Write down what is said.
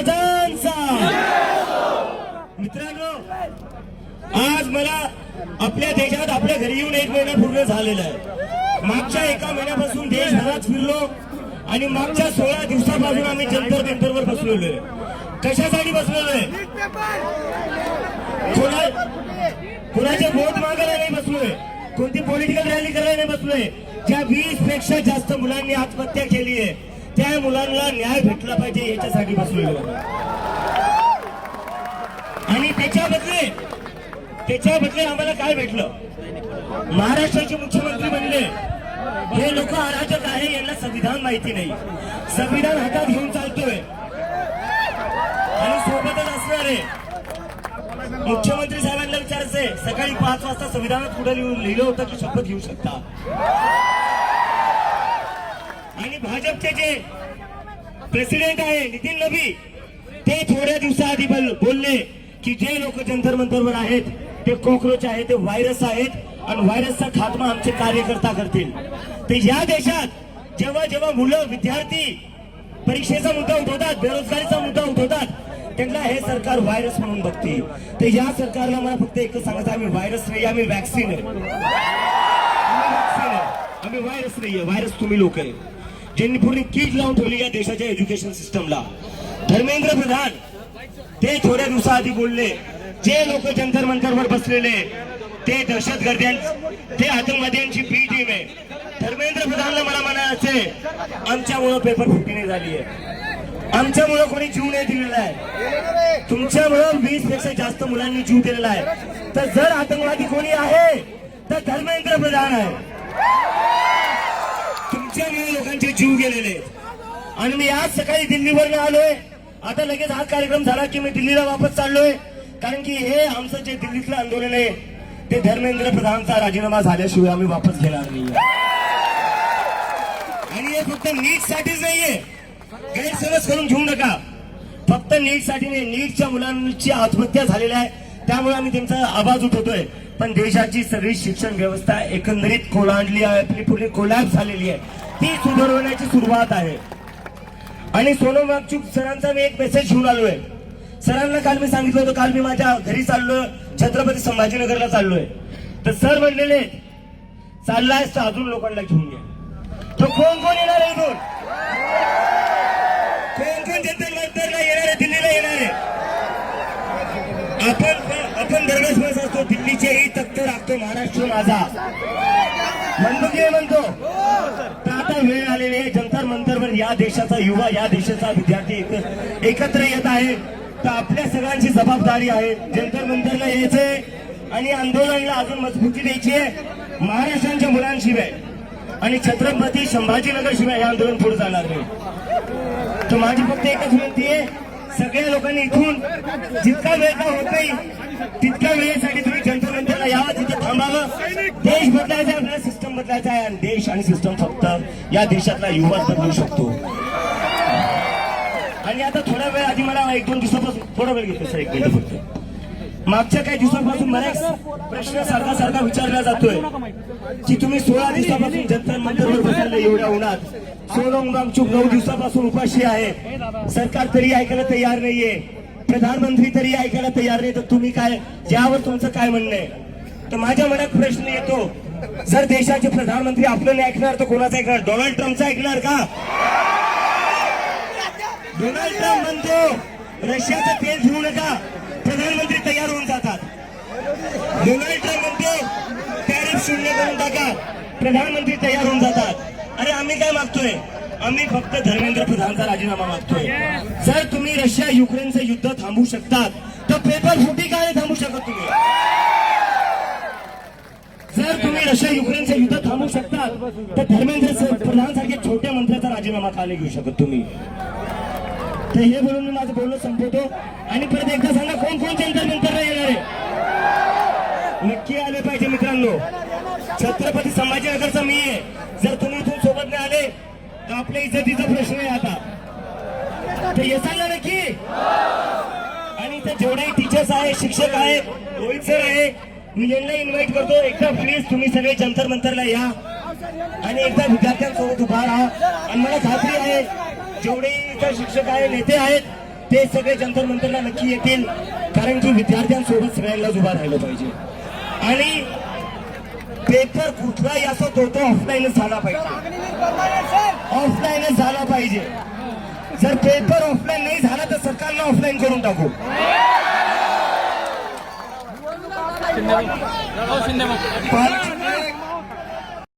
महाराजांचा। मित्रांनो, आज मला आपल्या देशात आपल्या घरी येऊन 1 महिना पूर्ण झालेला आहे। मागच्या 1 महिन्यापासून देशभरात फिरलो आणि मागच्या 16 दिवसापासून आम्ही जंतर मंतरवर बसलेलो आहे। कशासाठी बसलेलो आहे? कोणाचे वोट मागायला नाही बसलोय, कोणती पॉलिटिकल रॅली करायला नाही बसलोय। ज्या 20 पेक्षा जास्त मुलांनी आत्महत्या केली आहे त्या मुलांना न्याय भेटला पाहिजे याच्यासाठी बसलेलो आहे। आणि त्याच्या बदले आम्हाला काय भेटलं? महाराष्ट्राचे मुख्यमंत्री म्हणले हे लोक अराजक आहे, यांना संविधान माहिती नाही। संविधान हातात घेऊन चालतोय आणि सोबतच असणारे मुख्यमंत्री साहेबांना विचारायचंय, सकाळी 5 वाजता संविधानात पुढे लिहिलं होतं की शपथ घेऊ शकता। आणि भाजपचे जे प्रेसिडेंट आहे नितीन नबी, ते थोड्या दिवसाआधी बोलले की जे लोक जंतर मंतरवर आहेत ते कॉकरोच आहेत, ते व्हायरस आहेत आणि व्हायरसचा खात्मा आमचे कार्यकर्ता करतील। ते या देशात जेव्हा जेव्हा मुलं विद्यार्थी परीक्षेचा मुद्दा उठवतात, बेरोजगारीचा मुद्दा उठवतात, त्यांना हे सरकार व्हायरस म्हणून बघते। तर या सरकारला मला फक्त एकच सांगायचं, आम्ही व्हायरस नाही, आम्ही वॅक्सिन आहे। आम्ही व्हायरस नाहीये, व्हायरस तुम्ही लोक आहे ज्यांनी पूर्ण कीड लावून ठेवली या देशाच्या एज्युकेशन सिस्टमला। धर्मेंद्र प्रधान ते थोड्या दिवसाआधी बोलले जे लोक जंतर मंतरवर बसलेले ते दहशतगर्द्यां, ते आतंकवाद्यांची बी टीम आहे। धर्मेंद्र प्रधानला मला म्हणायचंय आमच्यामुळं पेपर फुटी नाही झाली आहे, आमच्यामुळं कोणी जीव नाही दिलेला आहे, तुमच्यामुळं 20 पेक्षा जास्त मुलांनी जीव दिलेला आहे। तर जर आतंकवादी कोणी आहे तर धर्मेंद्र प्रधान आहे। तुमच्यामुळे लोकांचे जीव गेलेले आहेत। आणि मी आज सकाळी दिल्लीवर आलोय, आता लगेच हा कार्यक्रम झाला की मी दिल्लीला वापस चाललोय, कारण की हे आमचं जे दिल्लीतलं आंदोलन आहे ते धर्मेंद्र प्रधानचा राजीनामा झाल्याशिवाय आम्ही वापस घेणार नाही। आणि हे फक्त नीटसाठीच नाहीये, गैरसमज करून घेऊ नका। फक्त नीटसाठी नाही, नीटच्या मुलांची आत्महत्या झालेल्या आहे त्यामुळे आम्ही त्यांचा आवाज उठवतोय। पण देशाची सगळी शिक्षण व्यवस्था एकंदरीत कोलांडली आहे, आपली पूर्ण कोलॅप्स झालेली आहे, ती सुधारवण्याची सुरुवात आहे। आणि सोनम वांगचुक सरांचा मी एक मेसेज घेऊन आलोय। सरांना काल मी सांगितलं होतं, काल मी माझ्या घरी चाललोय, छत्रपती संभाजीनगरला चाललोय, तर सर म्हणलेले चाललाय तर अजून लोकांना घेऊन या। तो कोण कोण येणार आहे इथून? कोण जंतर मंतरला येणार आहे, दिल्लीला येणार आहे? आपण दरवेळेस असतो दिल्लीचेही तख्त राखतो महाराष्ट्र माझा, म्हणतो की म्हणतो। तर आता वेळ आलेली आहे, जंतर मंतरवर या देशाचा युवा, या देशाचा विद्यार्थी एकत्र येत आहे। तर आपल्या सगळ्यांची जबाबदारी आहे जंतर मंतरला यायचंय आणि आंदोलनाला अजून मजबूती द्यायची आहे। महाराष्ट्राच्या मुलांशिवाय आणि छत्रपती संभाजीनगर शिवाय हे आंदोलन पुढे जाणार नाही। तर माझी फक्त एकच विनंती आहे, सगळ्या लोकांनी इथून जितका वेळ का होत नाही तितक्या वेळेसाठी तुम्ही जंतर मंतरला यावं, तिथे थांबावं। देश बदलायचा आहे, आपल्याला सिस्टम बदलायचा आहे आणि देश आणि सिस्टम फक्त या देशातला युवा बदलू शकतो। आणि आता थोडा वेळ आधी मला 1-2 दिवसापासून थोडा वेळ घेतो सर, 1 मिनिट फक्त। मागच्या काही दिवसांपासून मला एक प्रश्न सारखा विचारला जातोय की तुम्ही 16 दिवसापासून जंतर मंतरवर बसलेले एवढ्या उन्हात, सोनम वांगचुक 9 दिवसापासून उपाशी आहे, सरकार तरी ऐकायला तयार नाहीये, प्रधानमंत्री तरी ऐकायला तयार नाही, तर तुम्ही काय, यावर तुमचं काय म्हणणं आहे? तर माझ्या मनात प्रश्न येतो, जर देशाचे प्रधानमंत्री आपलं नाही ऐकणार तर कोणाचं ऐकणार? डोनाल्ड ट्रम्पचं ऐकणार का? डोनाल्ड ट्रम्प म्हणतो रशियाचं तेल घेऊ नका, प्रधानमंत्री तयार होऊन जातात। डोनाल्ड ट्रम्प म्हणतो टॅरिफ शून्य करून टाका, प्रधानमंत्री तयार होऊन जातात। अरे आम्ही काय मागतोय? आम्ही फक्त धर्मेंद्र प्रधानचा राजीनामा मागतोय। जर तुम्ही रशिया युक्रेनचं युद्ध थांबवू शकतात तर पेपर फुटी काय थांबवू शकत तुम्ही? जर तुम्ही रशिया युक्रेनचं युद्ध थांबवू शकतात तर धर्मेंद्र प्रधानसारख्या छोट्या मंत्र्याचा राजीनामा का नाही घेऊ शकत तुम्ही? तर हे बोलून मी माझं बोलणं संपवतो आणि परत एकदा सांगा, कोण कोण जंतर मंतरला येणार आहे? नक्की आले पाहिजे मित्रांनो। छत्रपती संभाजीनगरचा मी आहे, जर तुम्ही इथून सोबत नाही आले तर आपल्या इज्जतीचा प्रश्न आहे आता। तर येसाल ना नक्की? आणि इथे जेवढे टीचर्स आहे, शिक्षक आहे, रोहित सर आहे, मी यांना इन्व्हाइट करतो, एकदा प्लीज तुम्ही सगळे जंतर मंतरला या आणि एकदा विद्यार्थ्यांसोबत उभा राहा। आणि मला खात्री आहे जेवढे इथं शिक्षक आहे, नेते आहेत, ते सगळे जंतर मंतरला नक्की येतील, कारण की विद्यार्थ्यांसोबत सगळ्यांनाच उभा राहिलं पाहिजे. आणि पेपर कुठलाही असो तो ऑफलाईनच झाला पाहिजे, ऑफलाईनच झाला पाहिजे. जर पेपर ऑफलाईन नाही झाला तर सरकारनं ऑफलाईन करून टाकू. शिंदे